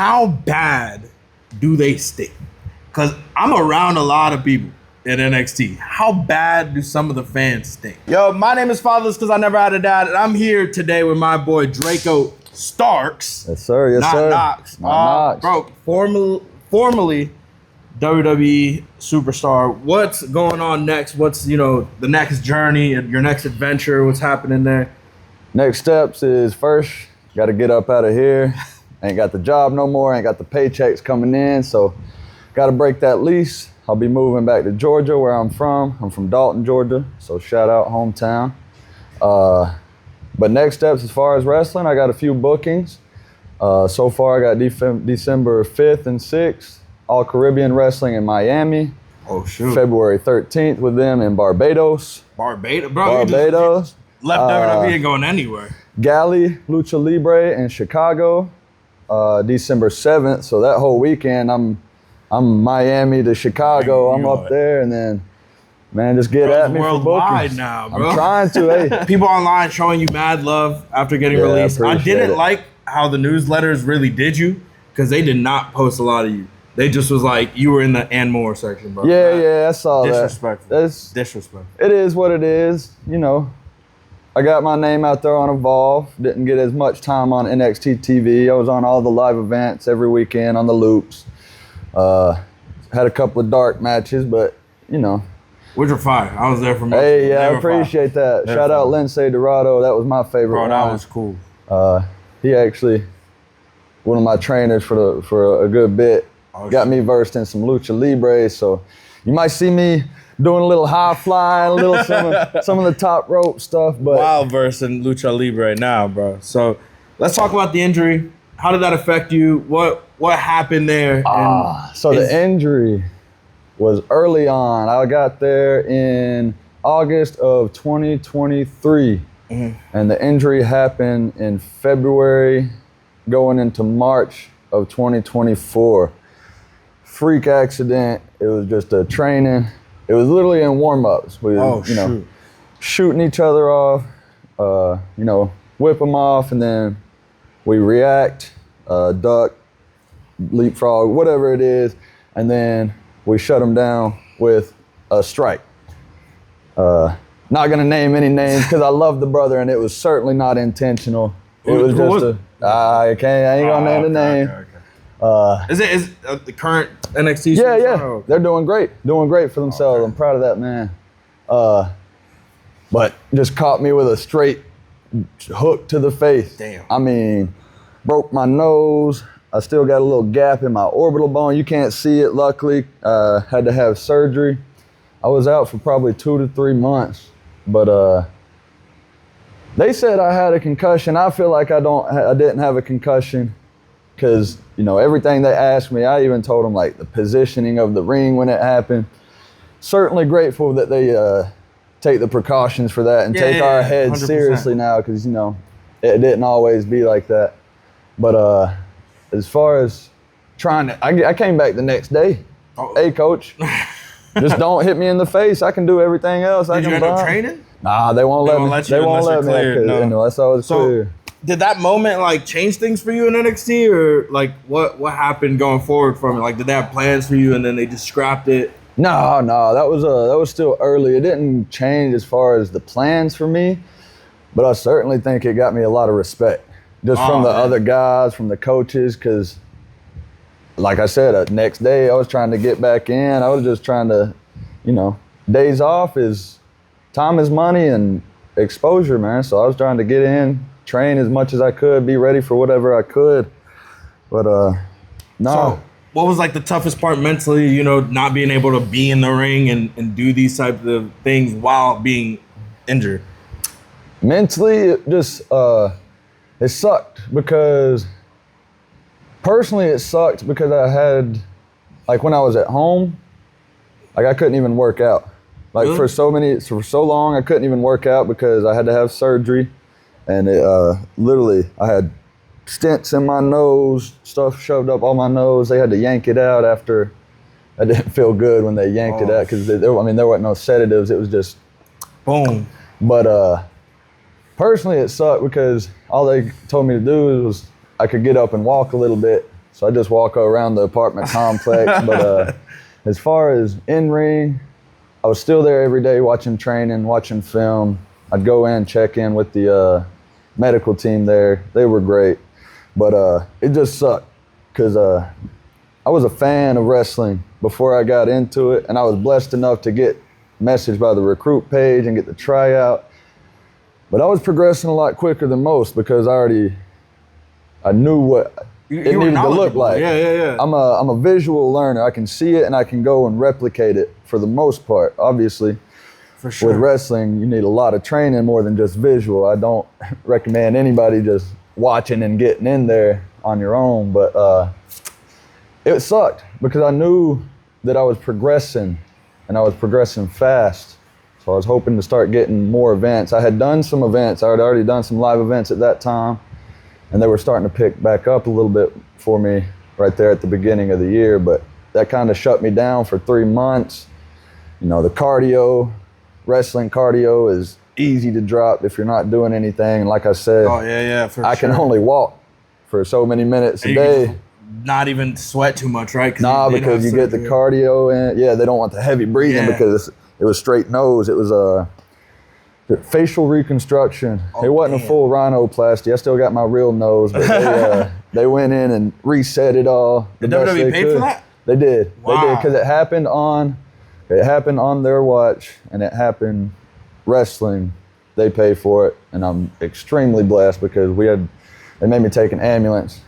how bad do they stink? Because I'm around a lot of people in NXT. How bad do some of the fans stink? Yo, my name is Fatherless because I never had a dad, and I'm here today with my boy Draco Starks. Yes, sir. Yes, not sir. Knox. Not Knox. Bro, formerly WWE superstar. What's going on next? What's, the next journey, your next adventure? What's happening there? Next steps is first, got to get up out of here. Ain't got the job no more. Ain't got the paychecks coming in. So got to break that lease. I'll be moving back to Georgia, where I'm from. I'm from Dalton, Georgia. So shout out hometown. But next steps as far as wrestling, I got a few bookings. So far, I got December 5th and 6th, All Caribbean Wrestling in Miami. Oh, shoot. February 13th with them in Barbados. Barbados? Bro, Barbados. You left WWE and going anywhere. Galley, Lucha Libre in Chicago, December 7th. So that whole weekend, I'm Miami to Chicago. I'm up there, and then, man, just get at me for bookings. Now, bro. I'm trying to. Hey, people online showing you mad love after getting released. I didn't like how the newsletters really did you, because they did not post a lot of you. They just was like, you were in the and more section, bro. Yeah, I saw that. Disrespectful. That's disrespectful. It is what it is. I got my name out there on Evolve. Didn't get as much time on NXT TV. I was on all the live events every weekend on the loops. Had a couple of dark matches, but Which were fire. I was there for most. Hey, yeah, I appreciate that. Shout out Lindsay Dorado. That was my favorite one. That was cool. He actually, one of my trainers for a good bit, got me versed in some Lucha Libre. So you might see me doing a little high flying, a little some of the top rope stuff. But wild verse in Lucha Libre now, bro. So let's talk about the injury. How did that affect you? What happened there? The injury was early on. I got there in August of 2023, and the injury happened in February, going into March of 2024. Freak accident. It was just a training. It was literally in warm-ups. We, shooting each other off, whip them off, and then we react, duck, leapfrog, whatever it is, and then we shut them down with a strike. Not gonna name any names because I love the brother, and it was certainly not intentional. It was just I ain't gonna name the name. Is the current NXT? Yeah. They're doing great for themselves. I'm proud of that, man. But just caught me with a straight hook to the face. Damn. I mean, broke my nose. I still got a little gap in my orbital bone. You can't see it, luckily. Had to have surgery. I was out for probably 2 to 3 months, but they said I had a concussion. I feel like I didn't have a concussion because, everything they asked me, I even told them like the positioning of the ring when it happened. Certainly grateful that they take the precautions for that and take our heads 100%. Seriously now, because, it didn't always be like that. But as far as I came back the next day. Hey, coach, just don't hit me in the face. I can do everything else. Did you end up training? Nah, they won't let me. They won't let me unless I was clear. Did that moment change things for you in NXT, or what happened going forward from it? Did they have plans for you and then they just scrapped it? No, that was still early. It didn't change as far as the plans for me, but I certainly think it got me a lot of respect. Just from the other guys, from the coaches, because like I said, next day I was trying to get back in. I was just trying to, days off time is money and exposure, man. So I was trying to get in, train as much as I could, be ready for whatever I could. But no. So what was the toughest part mentally, not being able to be in the ring and do these types of things while being injured? Mentally, it just, it sucked because, personally it sucked because I had, when I was at home, I couldn't even work out. Really? For so long, I couldn't even work out because I had to have surgery. And it, literally, I had stents in my nose, stuff shoved up on my nose. They had to yank it out after. I didn't feel good when they yanked it out because there weren't no sedatives. It was just boom. But personally, it sucked because all they told me to do was I could get up and walk a little bit, so I just walk around the apartment complex. But as far as in-ring, I was still there every day watching training, watching film. I'd go in, check in with the medical team there. They were great. But it just sucked because I was a fan of wrestling before I got into it, and I was blessed enough to get messaged by the recruit page and get the tryout. But I was progressing a lot quicker than most because I knew what it needed to look like. Yeah. I'm a visual learner. I can see it and I can go and replicate it for the most part. Obviously, for sure. With wrestling, you need a lot of training more than just visual. I don't recommend anybody just watching and getting in there on your own, but it sucked because I knew that I was progressing and I was progressing fast. So I was hoping to start getting more events. I had done some events. I had already done some live events at that time, and they were starting to pick back up a little bit for me right there at the beginning of the year, but that kind of shut me down for 3 months. You know, the cardio, wrestling cardio is easy to drop if you're not doing anything. And like I said, I can only walk for so many minutes a day. Not even sweat too much, right? Nah, because you get the cardio in. Yeah, they don't want the heavy breathing because it was straight nose. It was a facial reconstruction. It wasn't a full rhinoplasty. I still got my real nose, but they went in and reset it all. Did WWE pay for that? They did. Wow. They did because it happened on their watch, and it happened wrestling. They pay for it, and I'm extremely blessed because they made me take an ambulance.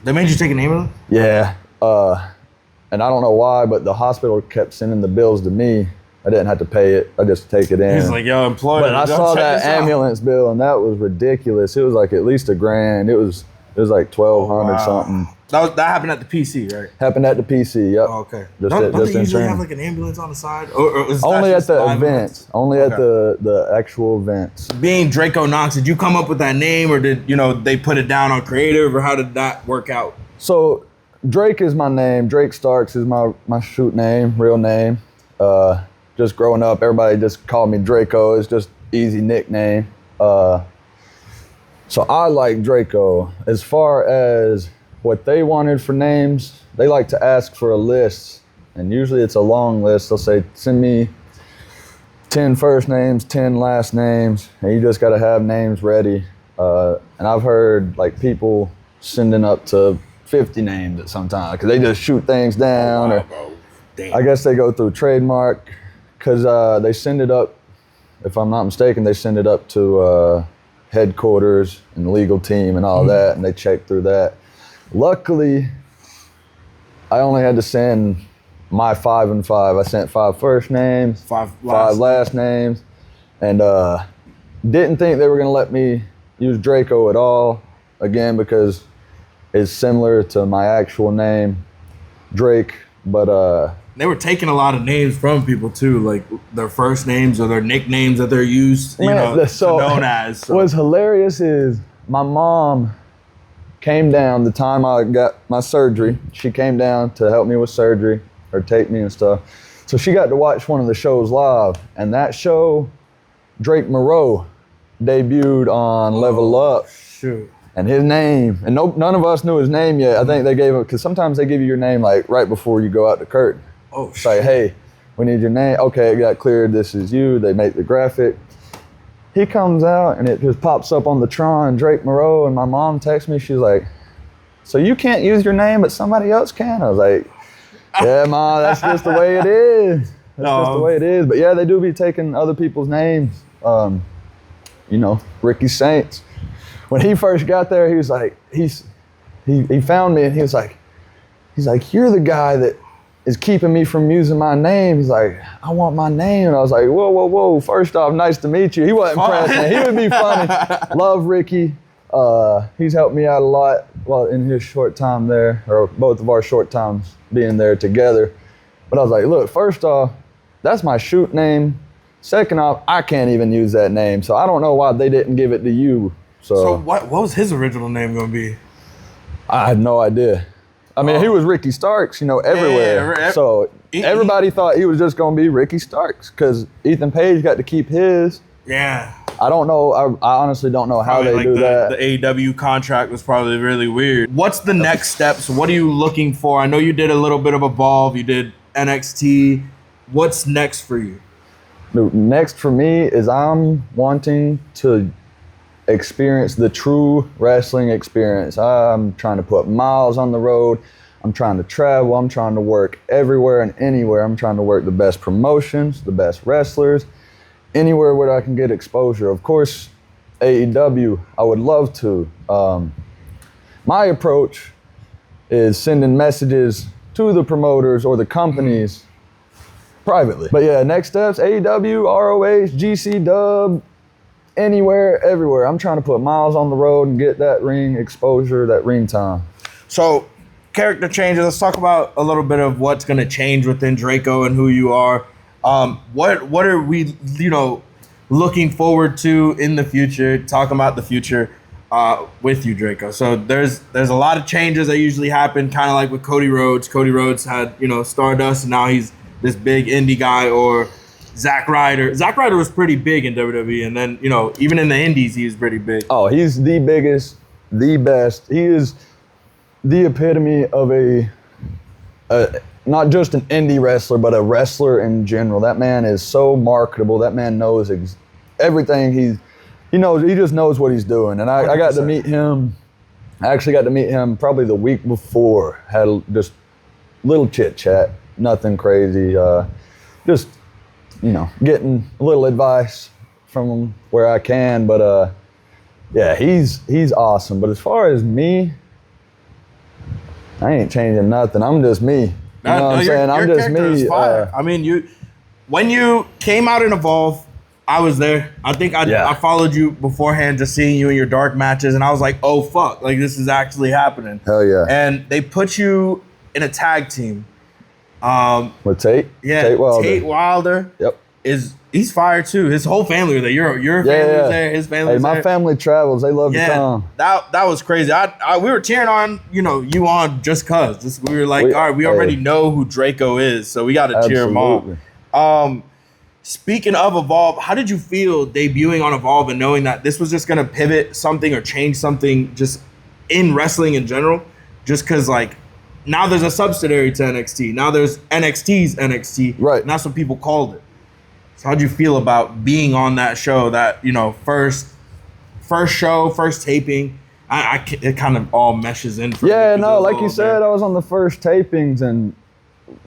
They made you take an ambulance? Yeah. And I don't know why, but the hospital kept sending the bills to me. I didn't have to pay it. I just take it in. He's like, yo, employer. But I saw that ambulance bill, and that was ridiculous. It was like at least $1,000. It was like $1,200 something. That happened at the PC, right? Happened at the PC. Yep. Oh, okay. Just don't they usually training. have like an ambulance on the side? Or only at the events. Only at the actual events. Being Draco Knox, did you come up with that name, or did they put it down on creative, or how did that work out? So Drake is my name. Drake Starks is my shoot name, real name. Just growing up, everybody just called me Draco. It's just easy nickname. So I like Draco. As far as what they wanted for names, they like to ask for a list. And usually it's a long list. They'll say, send me 10 first names, 10 last names, and you just gotta have names ready. And I've heard like people sending up to 50 names at some time because they just shoot things down. I guess they go through trademark because they send it up, if I'm not mistaken, they send it up to headquarters and the legal team and all that, and they check through that. Luckily, I only had to send my 5 and 5. I sent 5 first names, 5 last names, and didn't think they were gonna let me use Draco at all, again, because it's similar to my actual name, Drake, but they were taking a lot of names from people too, like their first names or their nicknames that they're used, known as. So. What's hilarious is my mom came down the time I got my surgery. She came down to help me with surgery or take me and stuff. So she got to watch one of the shows live, and that show, Drake Moreau debuted on Level Up. Shoot. And his name, and none of us knew his name yet. I think they gave him, because sometimes they give you your name like right before you go out the curtain. Oh, it's like, hey, we need your name. Okay, it got cleared. This is you. They make the graphic. He comes out and it just pops up on the Tron, Drake Moreau, and my mom texts me. She's like, so you can't use your name, but somebody else can? I was like, yeah, Ma, that's just the way it is. That's just the way it is. But yeah, they do be taking other people's names. Ricky Saints. When he first got there, he was like, he found me and he's like, you're the guy that is keeping me from using my name. He's like, I want my name. And I was like, whoa. First off, nice to meet you. He wasn't pressing. He would be funny. Love Ricky. He's helped me out a lot in his short time there, or both of our short times being there together. But I was like, look, first off, that's my shoot name. Second off, I can't even use that name. So I don't know why they didn't give it to you. So what was his original name going to be? I had no idea. I mean, he was Ricky Starks, everywhere. Yeah, so everybody thought he was just going to be Ricky Starks because Ethan Page got to keep his. Yeah. I don't know. I honestly don't know how Probably they do that. The AEW contract was probably really weird. What's the next steps? What are you looking for? I know you did a little bit of Evolve. You did NXT. What's next for you? Next for me is I'm wanting to experience the true wrestling experience. I'm trying to put miles on the road. I'm trying to travel. I'm trying to work everywhere and anywhere. I'm trying to work the best promotions, the best wrestlers, anywhere where I can get exposure. Of course, AEW, I would love to. My approach is sending messages to the promoters or the companies privately. But yeah, next steps, AEW, ROH, GC Dub, anywhere, everywhere. I'm trying to put miles on the road and get that ring exposure, that ring time. So, character changes. Let's talk about a little bit of what's going to change within Draco and who you are. What are we, looking forward to in the future? Talking about the future with you, Draco. So there's a lot of changes that usually happen, kind of like with Cody Rhodes. Cody Rhodes had Stardust, and now he's this big indie guy. Or Zack Ryder. Zack Ryder was pretty big in WWE, and then even in the indies he was pretty big. Oh, he's the biggest, the best. He is the epitome of a not just an indie wrestler, but a wrestler in general. That man is so marketable. That man knows everything. He knows. He just knows what he's doing. And I got to meet him. I actually got to meet him probably the week before. Had just little chit chat, nothing crazy. Just getting a little advice from him where I can. But yeah, he's awesome. But as far as me, I ain't changing nothing. I'm just me. You know what I'm saying? I'm just me. I mean, when you came out in Evolve, I was there. I think I followed you beforehand, just seeing you in your dark matches, and I was like, oh fuck, like this is actually happening. Hell yeah. And they put you in a tag team. With Tate? Yeah, Tate Wilder. Tate Wilder. Yep. He's fired too. His whole family was there. Your family was there. His family was there. My family travels. They love to come. That was crazy. We were cheering on you on just cause. We were like, all right, we already know who Draco is, so we got to cheer him on. Speaking of Evolve, how did you feel debuting on Evolve and knowing that this was just gonna pivot something or change something just in wrestling in general? Just because now there's a subsidiary to NXT. Now there's NXT's NXT. Right. And that's what people called it. So how'd you feel about being on that show, that, first show, first taping? It kind of all meshes in for me. Yeah, no, like you said, I was on the first tapings, and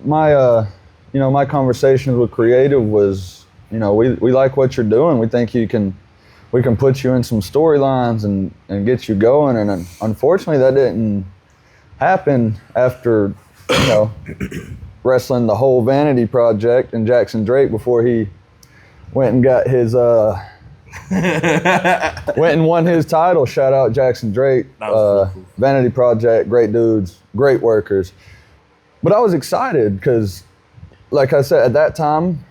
my, my conversations with creative was, we like what you're doing. We think we can put you in some storylines and get you going. And unfortunately, that didn't happen after, wrestling the whole Vanity Project and Jackson Drake before he went and got his went and won his title. Shout out Jackson Drake. Cool. Vanity Project, great dudes, great workers. But I was excited because, like I said, at that time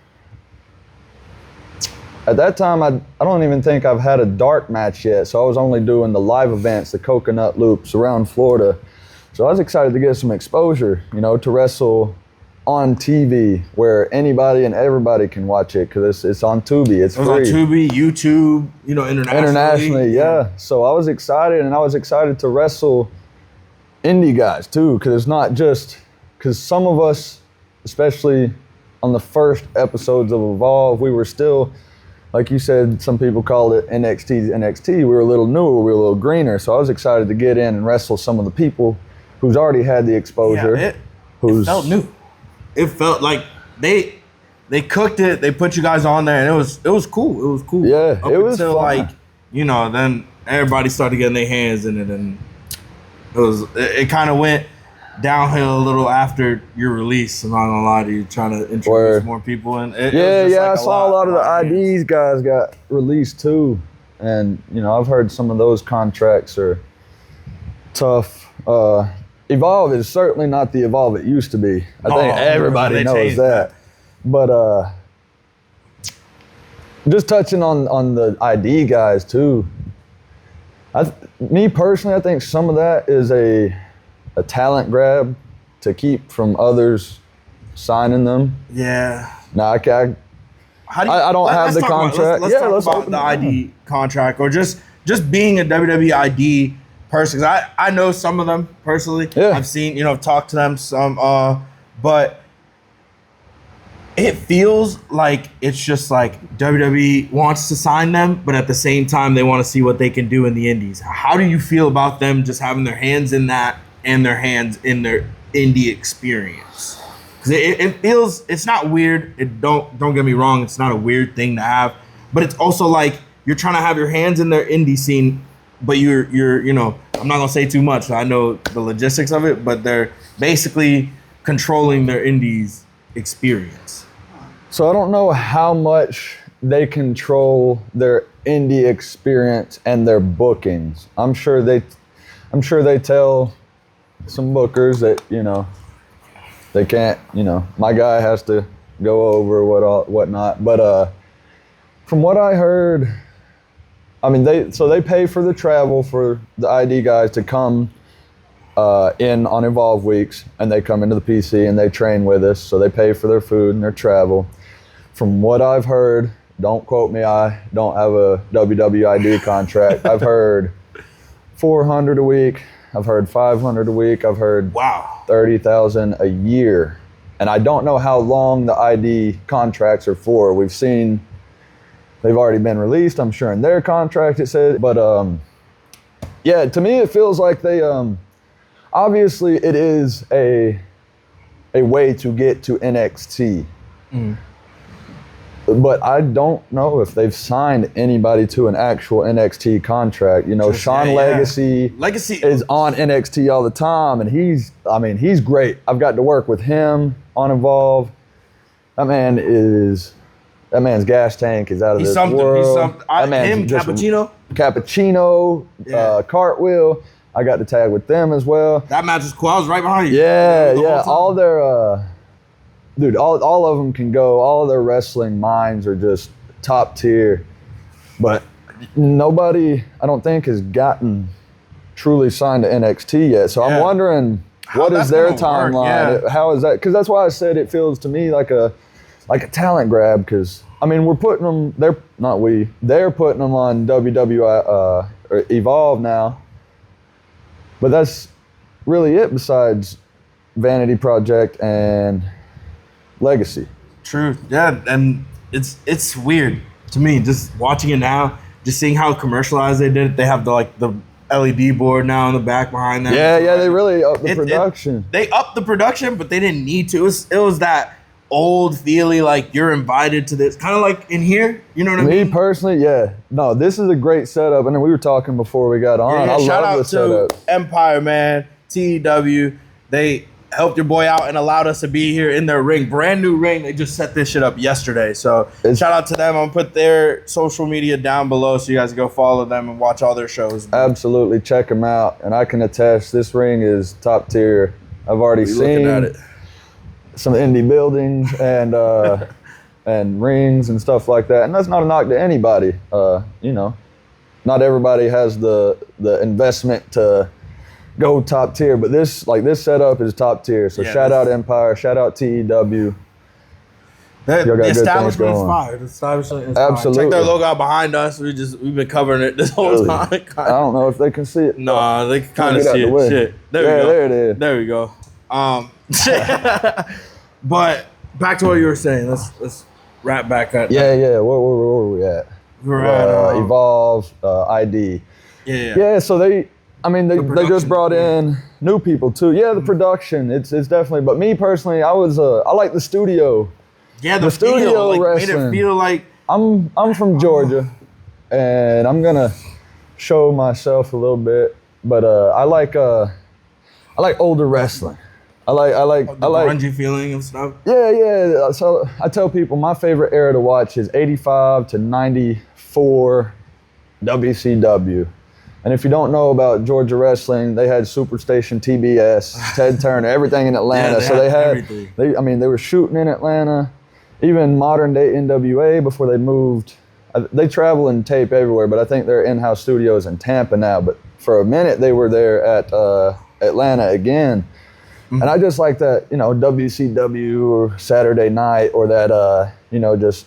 I don't even think I've had a dark match yet. So I was only doing the live events, the coconut loops around Florida. So I was excited to get some exposure, to wrestle on TV where anybody and everybody can watch it because it's on Tubi. It's free. On Tubi, YouTube, internationally. Yeah. So I was excited, and I was excited to wrestle indie guys too, because it's not just because some of us, especially on the first episodes of Evolve, we were still, like you said, some people called it NXT's NXT. We were a little newer, we were a little greener. So I was excited to get in and wrestle some of the people who's already had the exposure. Yeah, it felt new. It felt like they cooked it. They put you guys on there, and it was cool. It was cool. Yeah, it was until fun. Then everybody started getting their hands in it, and it kind of went downhill a little after your release. I'm not gonna lie to you, trying to introduce more people, and I saw a lot of the IDs guys got released too, and I've heard some of those contracts are tough. Evolve is certainly not the Evolve it used to be. I think everybody knows that. But just touching on the ID guys too, me personally, I think some of that is a talent grab to keep from others signing them. Yeah. Now, How do you, I don't have the contract. Let's talk about the ID contract, or just being a WWE ID person. 'Cause I know some of them personally. Yeah. I've seen, talked to them some, but it feels like it's just like WWE wants to sign them, but at the same time they want to see what they can do in the indies. How do you feel about them just having their hands in that and their hands in their indie experience? Because it feels, it's not weird. Don't get me wrong, it's not a weird thing to have, but it's also like you're trying to have your hands in their indie scene, but you're I'm not gonna say too much. I know the logistics of it, but they're basically controlling their indies experience. So I don't know how much they control their indie experience and their bookings. I'm sure they tell some bookers that, they can't, my guy has to go over whatnot. But from what I heard, I mean, they pay for the travel for the ID guys to come in on Evolve weeks, and they come into the PC and they train with us. So they pay for their food and their travel. From what I've heard, don't quote me, I don't have a WWID contract. I've heard $400 a week. I've heard $500 a week. I've heard $30,000 a year. And I don't know how long the ID contracts are for. We've seen they've already been released, I'm sure in their contract it said. But yeah, to me it feels like they, obviously it is a way to get to NXT. Mm. But I don't know if they've signed anybody to an actual NXT contract. Sean Legacy is on NXT all the time, and he's great. I've got to work with him on Evolve. That man's gas tank is out of this world. He's something. Cappuccino, Cartwheel. I got to tag with them as well. That match was cool. I was right behind you. Yeah. All their dude, all of them can go. All of their wrestling minds are just top tier. But nobody, I don't think, has gotten truly signed to NXT yet. So I'm wondering, what is their timeline? How is that? Because that's why I said it feels to me like a talent grab. Because we're putting them. They're putting them on WWE or Evolve now. But that's really it. Besides Vanity Project and Legacy. True. Yeah, and it's weird to me just watching it now, just seeing how commercialized they did it. They have the LED board now in the back behind them. Yeah, they really upped the production. They upped the production, but they didn't need to. It was that old feely, like you're invited to this, kind of like in here. You know what I mean? Me personally, yeah. No, this is a great setup. And then we were talking before we got on. Yeah, I shout love out the setup. to Empire, man, TEW. They helped your boy out and allowed us to be here in their ring. Brand new ring. They just set this shit up yesterday. So shout out to them. I'm going to put their social media down below so you guys can go follow them and watch all their shows. Absolutely. Check them out. And I can attest, this ring is top tier. I've already seen some indie buildings and and rings and stuff like that. And that's not a knock to anybody. Not everybody has the investment to go top tier, but this setup is top tier. So shout out Empire, shout out TEW. The establishment is fire. The establishment is Absolutely. Check their logo out behind us. We've been covering it this whole time. I don't know if they can see it. No, they can kind of see it. Shit. There we go. There it is. There we go. But back to what you were saying. Let's wrap back up. Yeah. Where were we at? We're at Evolve, ID. Yeah. So they just brought in new people too. Yeah, the production. It's definitely. But me personally, I like the studio. Yeah, the studio wrestling made it feel like I'm from Georgia, and I'm gonna show myself a little bit. But I like older wrestling. I like the grungy feeling and stuff. Yeah. So I tell people my favorite era to watch is 85 to 94 WCW. And if you don't know about Georgia wrestling, they had Superstation TBS, Ted Turner, everything in Atlanta. They were shooting in Atlanta, even modern day NWA before they moved. They travel and tape everywhere, but I think their in-house studios in Tampa now. But for a minute, they were there at Atlanta again. Mm-hmm. And I just like that, WCW or Saturday Night or that, just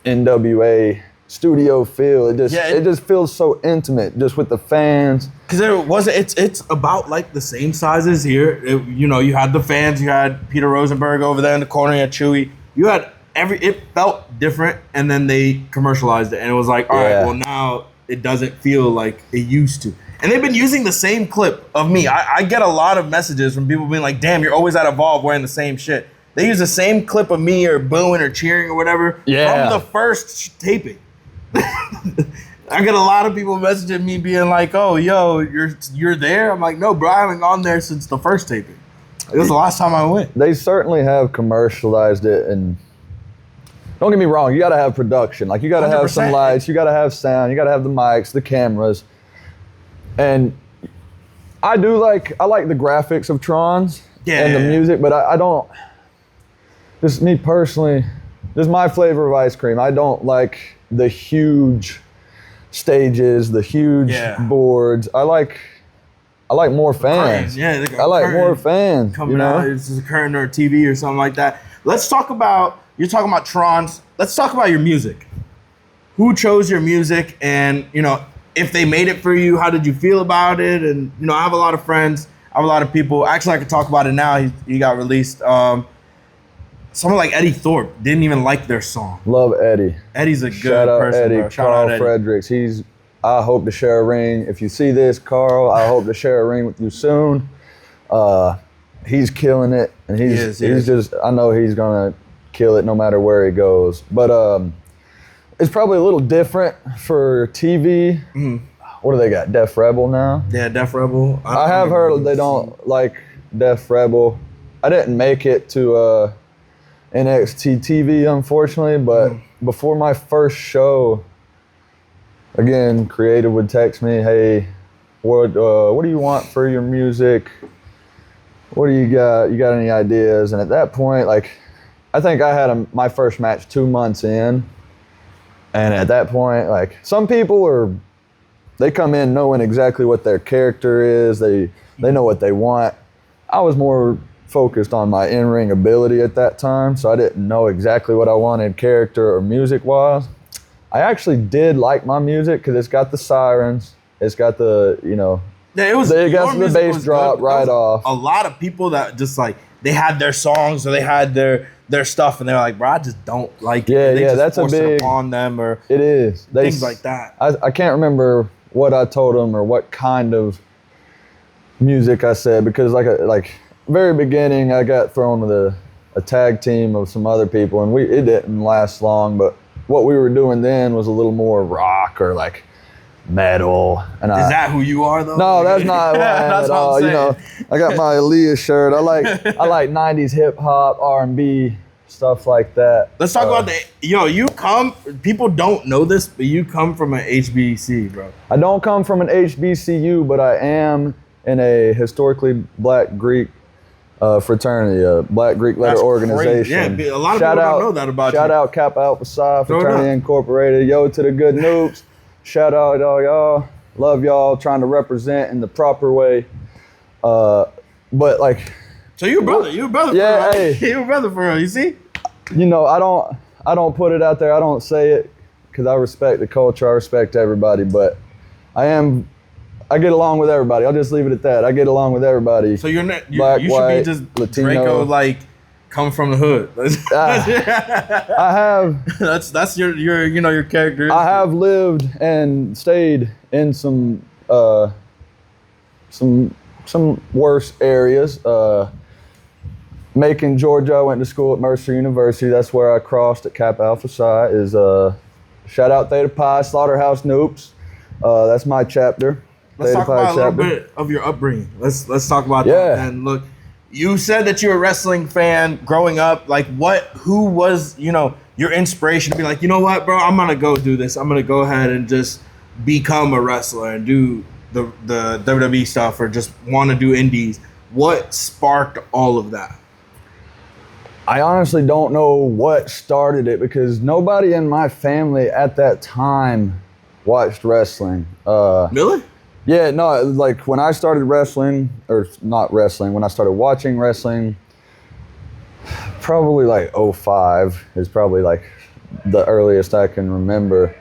NWA studio feel. It just feels so intimate, just with the fans. Because it's about like the same sizes here. You had the fans, you had Peter Rosenberg over there in the corner, you had Chewy. You had it felt different, and then they commercialized it, and it was like, all right, well now it doesn't feel like it used to. And they've been using the same clip of me. I get a lot of messages from people being like, damn, you're always at Evolve wearing the same shit. They use the same clip of me or booing or cheering or whatever from the first taping. I get a lot of people messaging me being like, oh, yo, you're there? I'm like, no, bro, I haven't gone there since the first taping. It was the last time I went. They certainly have commercialized it, and don't get me wrong, you gotta have production. Like, you gotta 100%. Have some lights, you gotta have sound, you gotta have the mics, the cameras. And I like the graphics of Trons and the music, but I don't, just me personally, this is my flavor of ice cream. I don't like the huge stages, the huge boards. I like more fans. I like more fans. Coming out, it's a curtain or a TV or something like that. Let's talk about, you're talking about Trons. Let's talk about your music. Who chose your music, and if they made it for you, how did you feel about it? And I have a lot of friends, I have a lot of people. Actually, I could talk about it now. He got released. Someone like Eddie Thorpe didn't even like their song. Love Eddie. Eddie's a good Shout out person. Eddie. Bro. Shout Carl out Eddie. Fredericks. I hope to share a ring. If you see this, Carl, I hope to share a ring with you soon. He's killing it, and he's just. I know he's gonna kill it no matter where he goes. But it's probably a little different for TV. Mm-hmm. What do they got? Def Rebel now? Yeah, Def Rebel. I have heard they don't like Def Rebel. I didn't make it to NXT TV, unfortunately, but before my first show, again, Creative would text me, hey, what do you want for your music? What do you got? You got any ideas? And at that point, like, I think I had my first match 2 months in. And at that point, like, some people they come in knowing exactly what their character is. They know what they want. I was more focused on my in-ring ability at that time, so I didn't know exactly what I wanted character or music-wise. I actually did like my music because it's got the sirens, it's got the, it got the bass drop right off. A lot of people that just like, they had their songs or they had their stuff, and they're like, bro, I just don't like it. They just that's force a big it upon them, or it is things like that. I can't remember what I told them or what kind of music I said, because like very beginning, I got thrown with a tag team of some other people, and it didn't last long, but what we were doing then was a little more rock or like metal. And is that who you are though? No, that's not who I am at all. I got my Aaliyah shirt. I like 90s hip hop, R&B, stuff like that. Let's talk about people don't know this, but you come from an HBC, bro. I don't come from an HBCU, but I am in a historically Black Greek fraternity, a Black Greek letter organization. Crazy. Yeah, a lot of people don't know that about you. Shout out Kappa Alpha Psi Fraternity Incorporated. Yo to the good noobs. Shout out all y'all. Love y'all. Trying to represent in the proper way. But like. So you're a brother. You're a brother. Yeah, for real. Hey. You're a brother for real. You see? I don't put it out there. I don't say it because I respect the culture. I respect everybody. But I get along with everybody. I'll just leave it at that. I get along with everybody. So you're not. Black, you white, should be just Latino. Draco, like, come from the hood. I have. That's your character. I have lived and stayed in some worse areas. Macon, Georgia. I went to school at Mercer University. That's where I crossed at Kappa Alpha Psi. Shout out Theta Pi, Slaughterhouse Noops. That's my chapter. Let's talk about a little bit of your upbringing. Let's talk about that. And look, you said that you're a wrestling fan growing up. Like, who was, your inspiration to be like, you know what, bro, I'm gonna go do this. I'm gonna go ahead and just become a wrestler and do the WWE stuff, or just want to do indies. What sparked all of that? I honestly don't know what started it, because nobody in my family at that time watched wrestling. Really? Yeah, no, like when I started wrestling, or not wrestling, when I started watching wrestling, probably like 05 is probably like the earliest I can remember.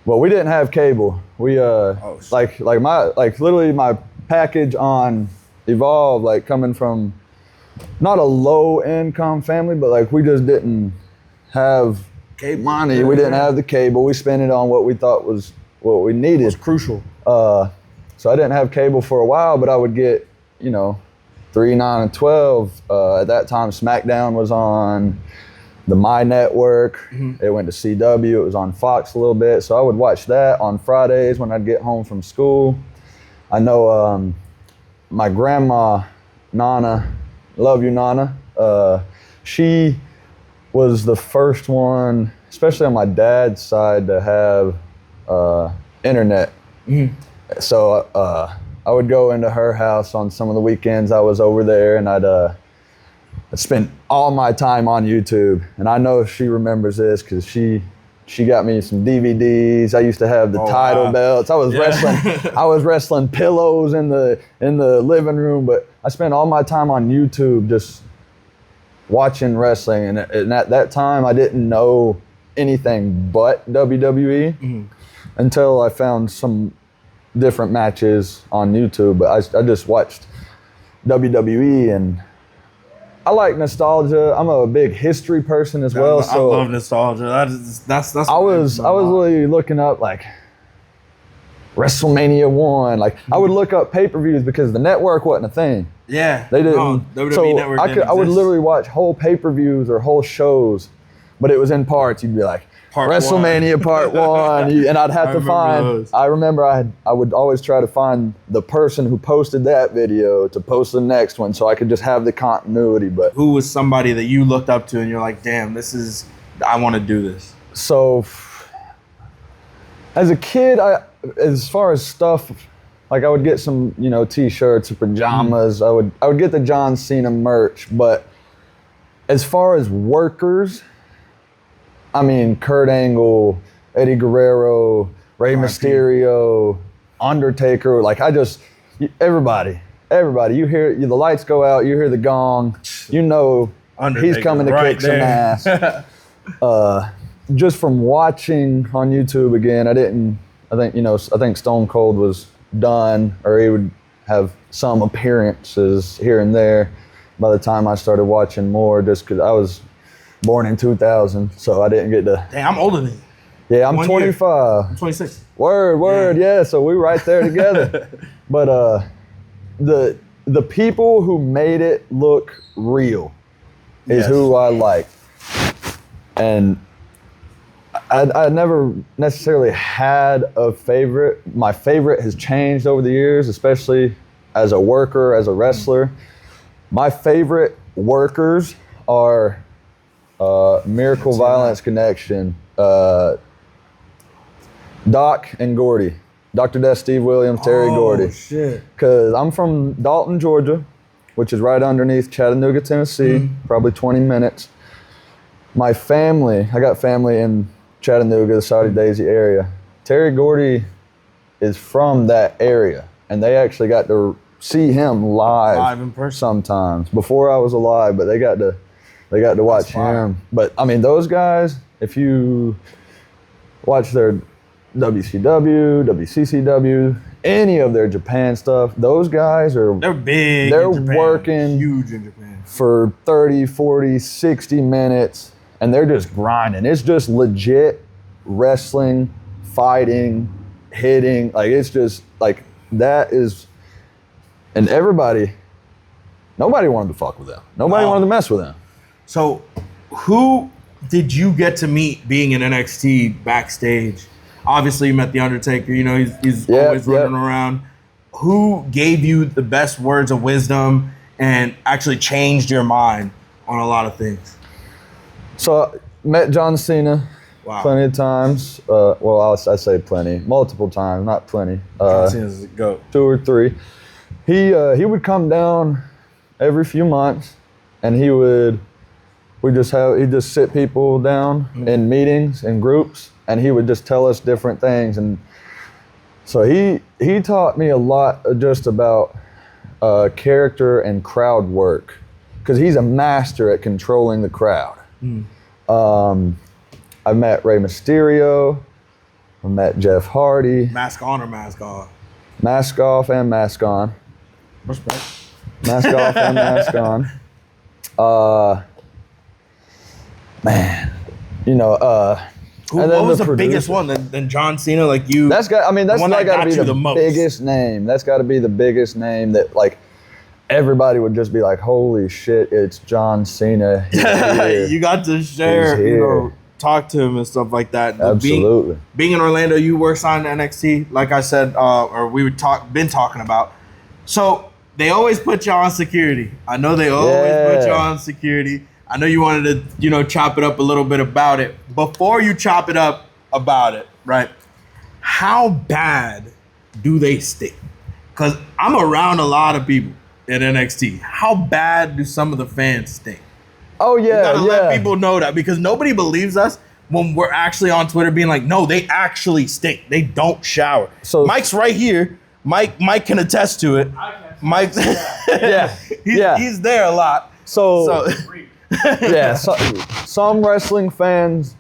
Well, we didn't have cable. We literally my package on Evolve, like coming from not a low income family, but like we just didn't have money. We didn't have the cable. We spent it on what we thought was what we needed. It was crucial. So I didn't have cable for a while, but I would get, 3, 9, and 12. At that time, SmackDown was on the My Network. It went to CW. It was on Fox a little bit. So I would watch that on Fridays when I'd get home from school. I know my grandma, Nana, love you, Nana. She was the first one, especially on my dad's side, to have internet. So I would go into her house on some of the weekends I was over there, and I'd spend all my time on YouTube. And I know she remembers this because she got me some DVDs. I used to have the title belts. I was wrestling pillows in the living room, but I spent all my time on YouTube just watching wrestling. And at that time, I didn't know anything but WWE until I found some different matches on YouTube. But I just watched WWE, and I like nostalgia. I'm a big history person as well. So I love nostalgia. That's I was really looking up like WrestleMania 1. Like I would look up pay-per-views because the network wasn't a thing. Yeah. They didn't. WWE so Network didn't I would exist. literally watch whole pay-per-views or whole shows, but it was in parts. You'd be like, WrestleMania Part 1, and I'd have to find. I remember I would always try to find the person who posted that video to post the next one, so I could just have the continuity. But who was somebody that you looked up to, and you're like, damn, I want to do this? So, as a kid, as far as stuff, like I would get some, T-shirts or pajamas. I would get the John Cena merch, but as far as workers, I mean, Kurt Angle, Eddie Guerrero, Rey Mysterio, Undertaker. Like everybody. You hear the lights go out. You hear the gong. Undertaker, he's coming to kick some ass. Just from watching on YouTube again, I think Stone Cold was done, or he would have some appearances here and there. By the time I started watching more, just because I was born in 2000, so I didn't get to. Dang, I'm older than you. Yeah, I'm 25. I'm 26. Word, yeah. So we right there together. But the people who made it look real is who I like. And I never necessarily had a favorite. My favorite has changed over the years, especially as a worker, as a wrestler. My favorite workers are Miracle Violence Connection, Doc and Gordy. Dr. Death, Steve Williams, Terry Gordy. Oh, shit. Because I'm from Dalton, Georgia, which is right underneath Chattanooga, Tennessee, probably 20 minutes. My family, I got family in Chattanooga, the Saudi Daisy area. Terry Gordy is from that area, and they actually got to see him live in person sometimes before I was alive, but they got to watch him. But I mean, those guys, if you watch their WCW, WCCW, any of their Japan stuff, those guys they're big. They're in Japan. working huge in Japan for 30, 40, 60 minutes, and they're just grinding. It's just legit wrestling, fighting, hitting. Like it's just like that is, and nobody wanted to fuck with them. Nobody wanted to mess with them. So, who did you get to meet being in NXT backstage? Obviously, you met The Undertaker. He's always running around. Who gave you the best words of wisdom and actually changed your mind on a lot of things? So, I met John Cena plenty of times. I say plenty. Multiple times, not plenty. John Cena's a goat. 2 or 3. He would come down every few months, and he'd just sit people down in meetings and groups, and he would just tell us different things. And so he taught me a lot just about character and crowd work, because he's a master at controlling the crowd. I met Rey Mysterio. I met Jeff Hardy. Mask on or mask off? Mask off and mask on. Respect. Mask off and mask on. Man, you know, What was the biggest one? Then John Cena, like you. That's got. I mean, that's got to be the most. biggest name. That's got to be the biggest name that like everybody would just be like, "Holy shit, it's John Cena." You got to share, you know, talk to him and stuff like that. Absolutely. Being in Orlando, you were signed to NXT, like I said, or we would been talking about. So they always put you on security. I know they always put you on security. I know you wanted to, you know, chop it up a little bit about it. Before you chop it up about it, right? How bad do they stink? Because I'm around a lot of people at NXT. How bad do some of the fans stink? Oh yeah, you gotta let people know that, because nobody believes us when we're actually on Twitter being like, no, they actually stink. They don't shower. So Mike's right here. Mike can attest to it. Mike's he's there a lot. So some wrestling fans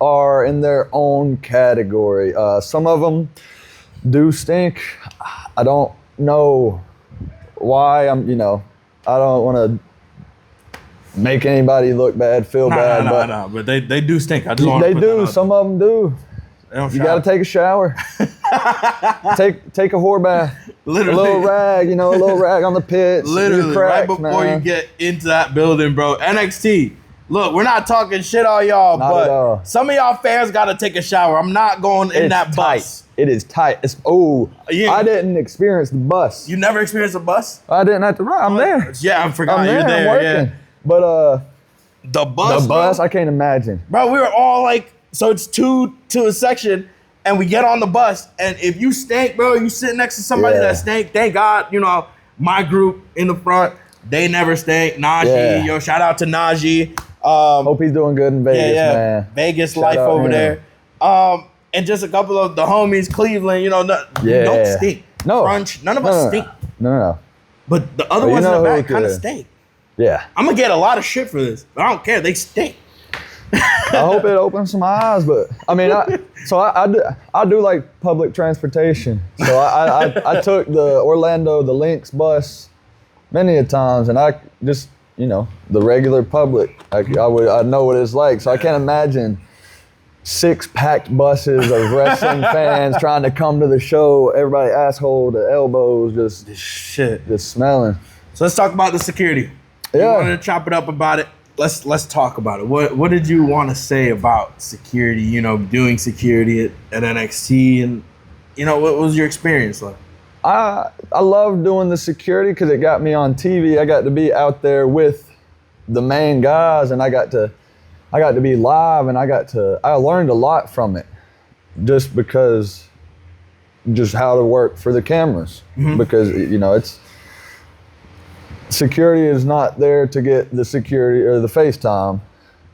are in their own category. Some of them do stink. I don't know why. I don't want to make anybody look bad, feel bad. But they do stink. I just they do. Some of them do. You got to take a shower. take a whore bath. Literally. A little rag on the pits. Literally, cracks, right before you get into that building, bro. NXT. Look, we're not talking shit on y'all, but some of y'all fans got to take a shower. I'm not going in that bus. It is tight. I didn't experience the bus. You never experienced a bus? I didn't have to ride. I'm there. Yeah, I forgot you're there. I'm working. Yeah. But the bus, I can't imagine. Bro, we were all like, so it's two to a section, and we get on the bus, and if you stink, bro, you sit next to somebody that stink. Thank God, my group in the front, they never stink. Najee, shout out to Najee. Hope he's doing good in Vegas, man. Vegas life over there. And just a couple of the homies, Cleveland, don't stink. No. Crunch, none of us stink. No. But the other ones in the back kind of stink. Yeah. I'm going to get a lot of shit for this, but I don't care. They stink. I hope it opens some eyes, but I mean, I do like public transportation. So I took the Lynx bus many a times, and I just, the regular public, I know what it's like. So I can't imagine 6 packed buses of wrestling fans trying to come to the show. Everybody asshole to elbows, just smelling. So let's talk about the security. You wanted to chop it up about it. Let's talk about it. What did you want to say about security? Doing security at NXT, and what was your experience like? I love doing the security because it got me on TV. I got to be out there with the main guys, and I got to be live, and I learned a lot from it, just how to work for the cameras, because it's. Security is not there to get the security or the FaceTime.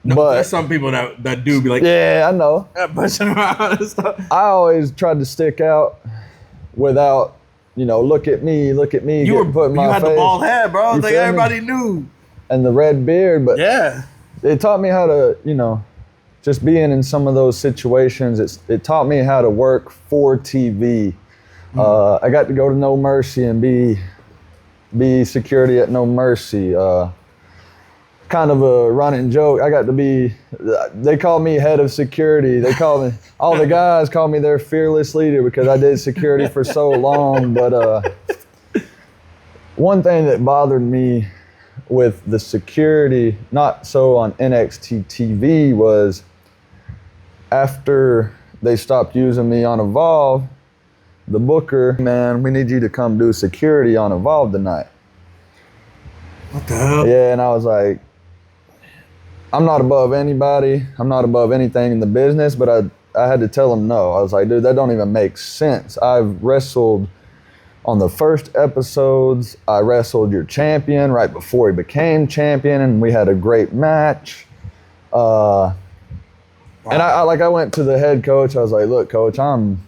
No, but there's some people that do be like, yeah, I know. Pushing around and stuff. I always tried to stick out without, look at me. You had the bald head, bro. Like everybody knew. And the red beard, but it taught me how to, just being in some of those situations. It taught me how to work for TV. I got to go to No Mercy and be security at No Mercy. Kind of a running joke. They call me head of security. All the guys call me their fearless leader because I did security for so long. But one thing that bothered me with the security, not so on NXT TV, was after they stopped using me on Evolve, the booker, man, we need you to come do security on Evolve tonight. What the hell? Yeah, and I was like, I'm not above anybody. I'm not above anything in the business, but I had to tell him no. I was like, dude, that don't even make sense. I've wrestled on the first episodes. I wrestled your champion right before he became champion, and we had a great match. Wow. And I went to the head coach. I was like, look, coach, I'm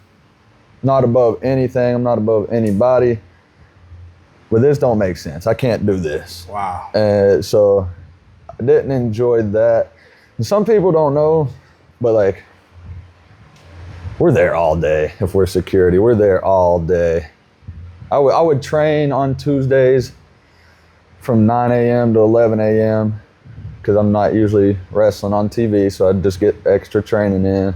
not above anything. I'm not above anybody. But this don't make sense. I can't do this. Wow. So I didn't enjoy that. And some people don't know but like, we're there all day. If we're security, we're there all day. I would train on Tuesdays from 9 a.m. to 11 a.m. because I'm not usually wrestling on TV, so I'd just get extra training in.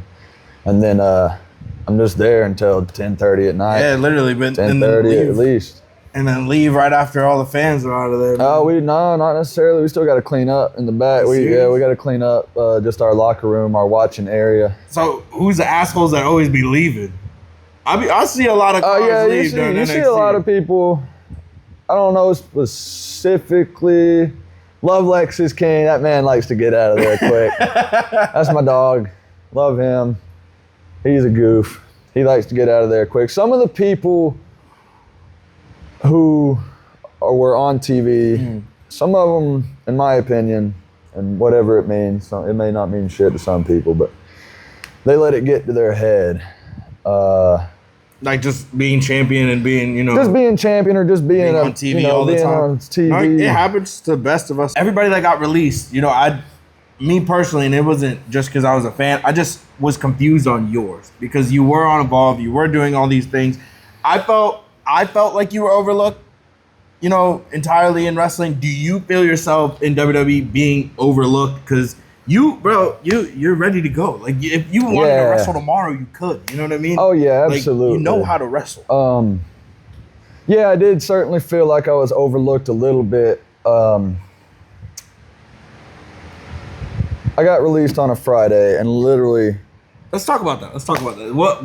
And then I'm just there until 10:30 at night. Yeah, literally. 10:30 at least. And then leave right after all the fans are out of there. Oh, no, not necessarily. We still got to clean up in the back. We got to clean up just our locker room, our watching area. So who's the assholes that always be leaving? I see a lot of cars leave during NXT. You see a lot of people. I don't know specifically. Love Lexus King. That man likes to get out of there quick. That's my dog. Love him. He's a goof. He likes to get out of there quick. Some of the people who were on TV, some of them, in my opinion, and whatever it means, it may not mean shit to some people, but they let it get to their head. Like just being champion and being, just being champion or just being on TV all the time. On TV. No, it happens to the best of us. Everybody that got released, me personally, and it wasn't just because I was a fan, I just was confused on yours because you were on Evolve, you were doing all these things. I felt like you were overlooked, entirely in wrestling. Do you feel yourself in WWE being overlooked? Because you're ready to go. Like if you wanted to wrestle tomorrow, you could. You know what I mean? Oh yeah, absolutely. Like, you know how to wrestle. Yeah, I did certainly feel like I was overlooked a little bit. I got released on a Friday, and literally. Let's talk about that. What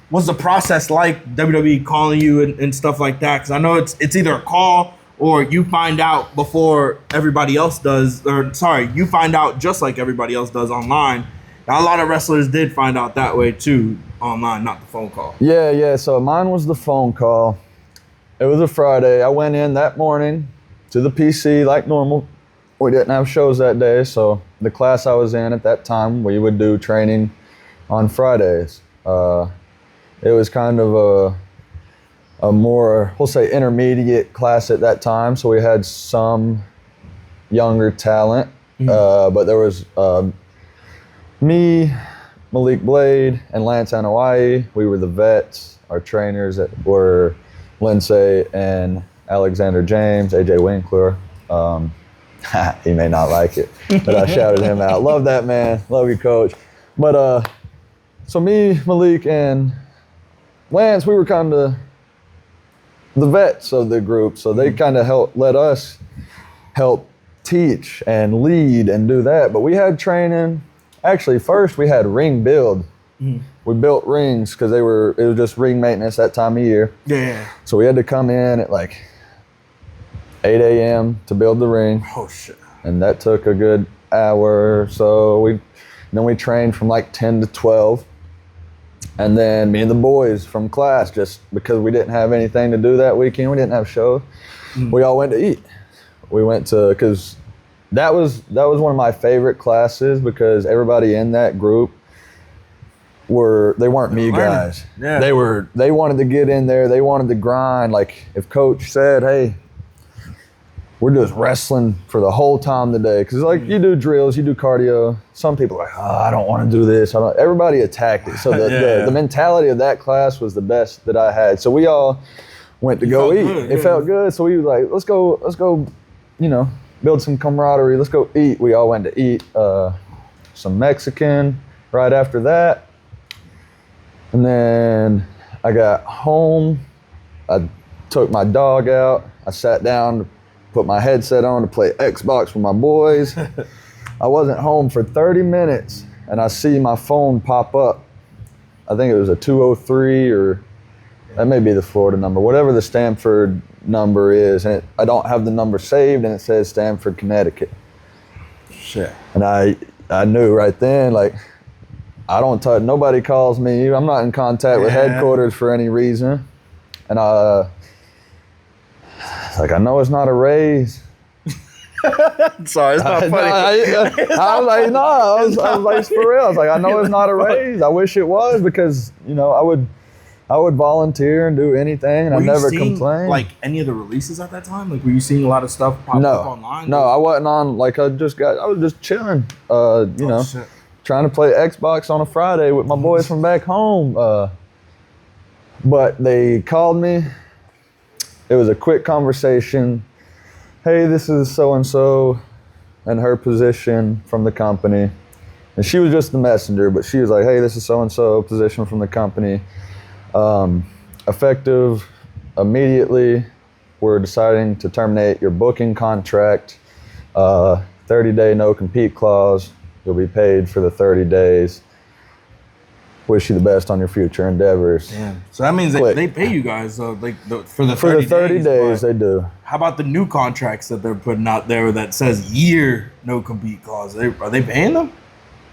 was the process like? WWE calling you and stuff like that? Because I know it's either a call or you find out before everybody else does. You find out just like everybody else does online. Now, a lot of wrestlers did find out that way too online, not the phone call. Yeah. So mine was the phone call. It was a Friday. I went in that morning to the PC like normal. We didn't have shows that day, so the class I was in at that time, we would do training on Fridays. It was kind of a more, we'll say, intermediate class at that time, so we had some younger talent, but there was me, Malik Blade, and Lance Anoa'i. We were the vets. Our trainers were Lindsay and Alexander James, AJ Winkler. He may not like it, but I shouted him out. Love that man. Love you, coach. But so me, Malik, and Lance, we were kind of the vets of the group, so they kind of let us help teach and lead and do that. But we had training. Actually, first we had ring build. We built rings because it was just ring maintenance that time of year. Yeah. So we had to come in at like 8 a.m. to build the ring. Oh shit. And that took a good hour or so. Then we trained from like 10 to 12. And then me and the boys from class, just because we didn't have anything to do that weekend, we didn't have shows, we all went to eat. We went to, because that was one of my favorite classes because everybody in that group they weren't me guys. Yeah. They wanted to get in there, they wanted to grind. Like if coach said, hey, we're just wrestling for the whole time today. Because like you do drills, you do cardio. Some people are like, oh, I don't want to do this. Everybody attacked it. So the mentality of that class was the best that I had. So we all went to go eat. Good, it felt good. So we were like, let's go, build some camaraderie. Let's go eat. We all went to eat some Mexican right after that. And then I got home. I took my dog out. I sat down, put my headset on to play Xbox with my boys. I wasn't home for 30 minutes and I see my phone pop up. I think it was a 203 or that may be the Florida number, whatever the Stamford number is. And I don't have the number saved and it says Stamford, Connecticut. Shit. And I knew right then, like, I don't touch, nobody calls me. I'm not in contact with headquarters for any reason. And I know it's not a raise. Sorry, it's not funny. I was like, no, I was like, for real. I was like, I know it's not a raise. I wish it was because, I would volunteer and do anything and I never complained. Like any of the releases at that time? Like were you seeing a lot of stuff pop up online? No, I wasn't on, like I was just chilling, Shit. trying to play Xbox on a Friday with my boys from back home. But they called me. It was a quick conversation. Hey, this is so-and-so and her position from the company. And she was just the messenger, but she was like, hey, this is so-and-so position from the company. Effective immediately, we're deciding to terminate your booking contract. 30-day no-compete clause. You'll be paid for the 30 days. Wish you the best on your future endeavors. Damn. So that means they pay you guys for the 30 For the 30 days, they do. How about the new contracts that they're putting out there that says year no-compete clause? Are they paying them?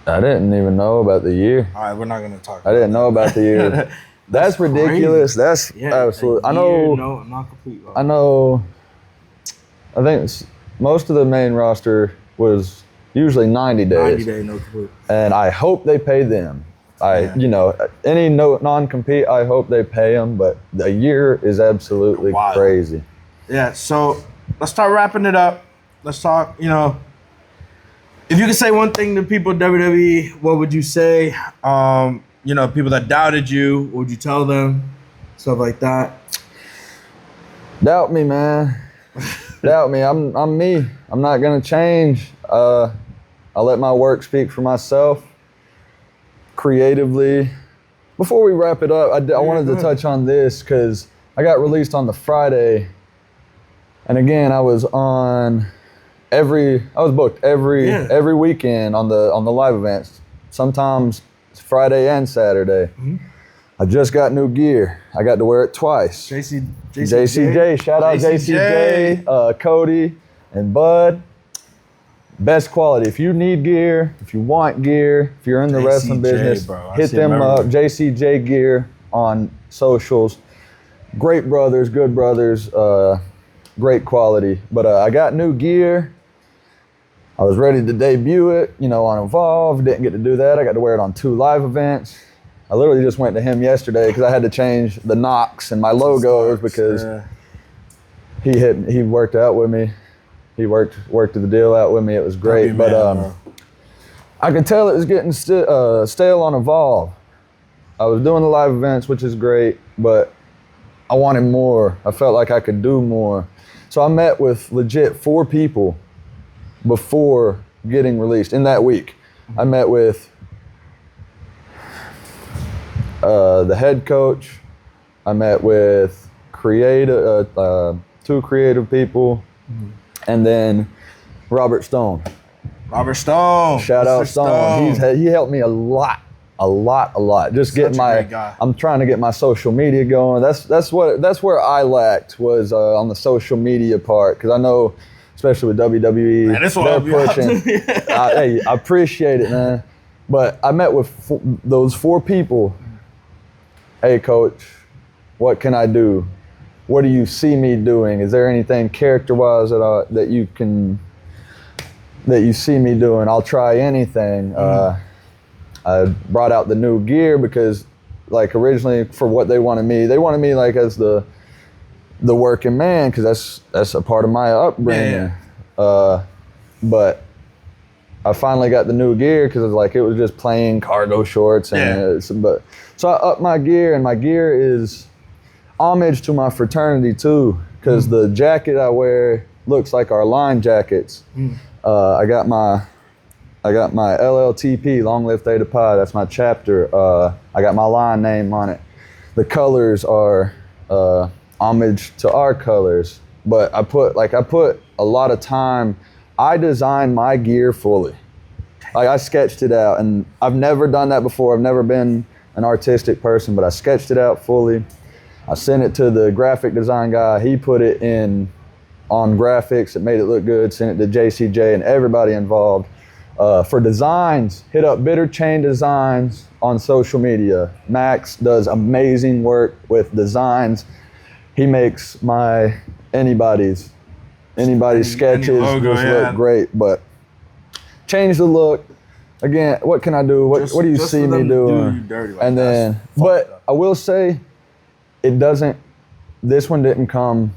I didn't even know about the year. All right, we're not going to talk about I didn't know about the year. That's ridiculous. Crazy. That's absolutely. I know. No, not complete. I know. I think most of the main roster was usually 90 days. 90-day no-compete. And I hope they pay them. Any non-compete, I hope they pay them, but a year is absolutely crazy. Yeah, so let's start wrapping it up. Let's talk, if you could say one thing to people at WWE, what would you say? People that doubted you, what would you tell them? Stuff like that. Doubt me, man. Doubt me. I'm me. I'm not gonna change. I let my work speak for myself. Creatively. Before we wrap it up, I wanted to touch on this because I got released on the Friday, and again I was booked every weekend on the live events. Sometimes it's Friday and Saturday. Mm-hmm. I just got new gear. I got to wear it twice. JCJ, shout out JCJ, Cody, and Bud. Best quality. If you need gear, if you want gear, if you're in the wrestling business, hit them up. JCJ Gear on socials. Great brothers, good brothers, great quality. But I got new gear. I was ready to debut it, on Evolve. Didn't get to do that. I got to wear it on 2 live events. I literally just went to him yesterday because I had to change the Knox and my logos because he worked out with me. He worked the deal out with me. It was great, but I could tell it was getting stale on Evolve. I was doing the live events, which is great, but I wanted more. I felt like I could do more. So I met with legit 4 people before getting released in that week. I met with the head coach. I met with 2 creative people. Mm-hmm. And then Robert Stone. Shout out Stone. He helped me a lot. Just getting I'm trying to get my social media going. That's where I lacked was on the social media part, because I know, especially with WWE, they're pushing. Hey, I appreciate it, man. But I met with those 4 people. Hey, coach, what can I do? What do you see me doing? Is there anything character-wise that you see me doing? I'll try anything. I brought out the new gear because, originally for what they wanted me as the working man, because that's a part of my upbringing. Yeah. But I finally got the new gear because it was just plain cargo shorts so I upped my gear, and my gear is homage to my fraternity too, because the jacket I wear looks like our line jackets. I got my LLTP, Long Live Theta Pi. That's my chapter. I got my line name on it. The colors are homage to our colors, but I put a lot of time. I designed my gear fully. I sketched it out, and I've never done that before. I've never been an artistic person, but I sketched it out fully. I sent it to the graphic design guy. He put it on graphics. It made it look good. Sent it to JCJ and everybody involved. For designs, hit up Bitter Chain Designs on social media. Max does amazing work with designs. He makes anybody's sketches look great, but change the look. Again, what can I do? What do you see me doing? And then, but I will say, this one didn't come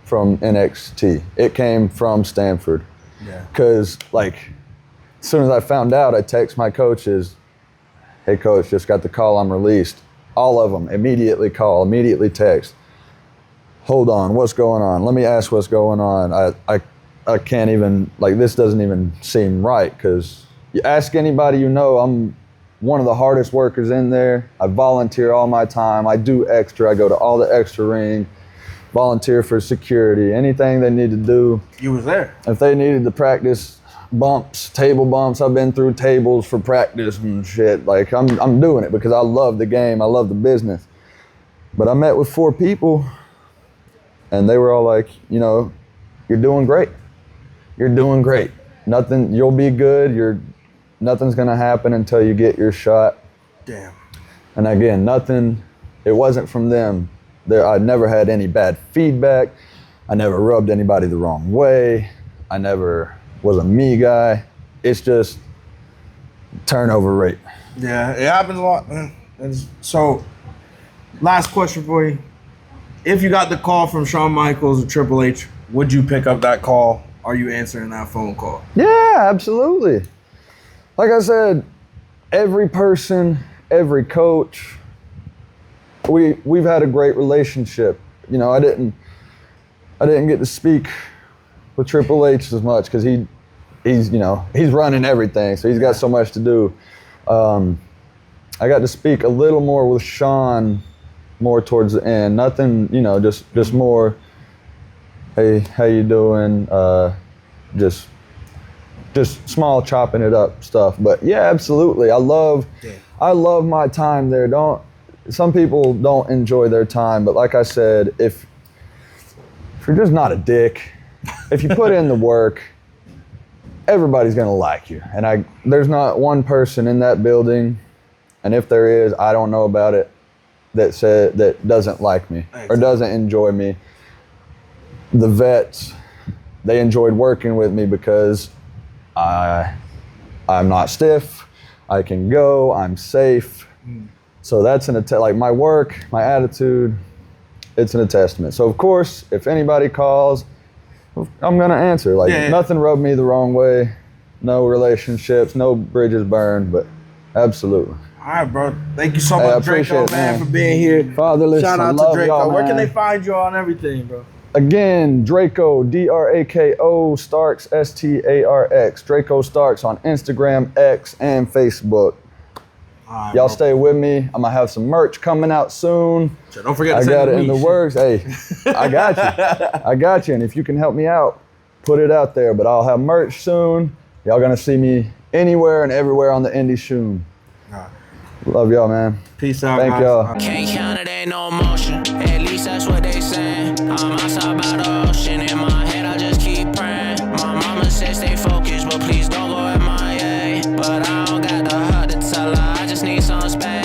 from NXT. It came from Stanford. Yeah. Cause As soon as I found out, I text my coaches, hey coach, just got the call, I'm released. All of them immediately call, immediately text. Hold on, what's going on? Let me ask what's going on. I can't even, like, this doesn't even seem right, because you ask anybody you know, I'm one of the hardest workers in there. I volunteer all my time. I do extra. I go to all the extra ring, volunteer for security, anything they need to do. You was there. If they needed to practice bumps, table bumps, I've been through tables for practice and shit. Like, I'm doing it because I love the game. I love the business. But I met with 4 people, and they were all like, you know, you're doing great. You're doing great. Nothing, you'll be good. Nothing's gonna happen until you get your shot. Damn. And again, it wasn't from them. I never had any bad feedback. I never rubbed anybody the wrong way. I never was a me guy. It's just turnover rate. Yeah, it happens a lot, man. And so, last question for you. If you got the call from Shawn Michaels or Triple H, would you pick up that call? Are you answering that phone call? Yeah, absolutely. Like I said, every person, every coach, we've had a great relationship. You know, I didn't get to speak with Triple H as much because he's running everything, so he's got so much to do. I got to speak a little more with Shawn more towards the end. Nothing, you know, just more, hey, how you doing? Just small chopping it up stuff. But yeah, absolutely. I love my time there. Some people don't enjoy their time, but like I said, if you're just not a dick, if you put in the work, everybody's gonna like you. And there's not one person in that building, and if there is, I don't know about it, that doesn't like me or doesn't enjoy me. The vets, they enjoyed working with me because I'm not stiff, I can go, I'm safe. So that's like my work, my attitude, it's an attestament. So of course, if anybody calls, I'm gonna answer. Like nothing rubbed me the wrong way, no relationships, no bridges burned, but absolutely. All right, bro. Thank you so much, Draco, man, for being here. Fatherless, shout out to Draco. Where can they find you on everything, bro? Again, Draco, Drako Starks, Starx. Draco Starks on Instagram, X, and Facebook. Right, y'all bro. stay with me. I'm gonna have some merch coming out soon. So don't forget to I send got it me. in the works. Hey, I got you. I got you. And if you can help me out, put it out there. But I'll have merch soon. Y'all gonna see me anywhere and everywhere on the indie soon. Right. Love y'all, man. Peace out, Thank guys. y'all. Can't count it, ain't no motion. At least that's what they saying. I'm outside by the ocean. In my head, I just keep praying. My mama said stay focused, but please don't go MIA. But I don't got the heart to tell her. I just need some space.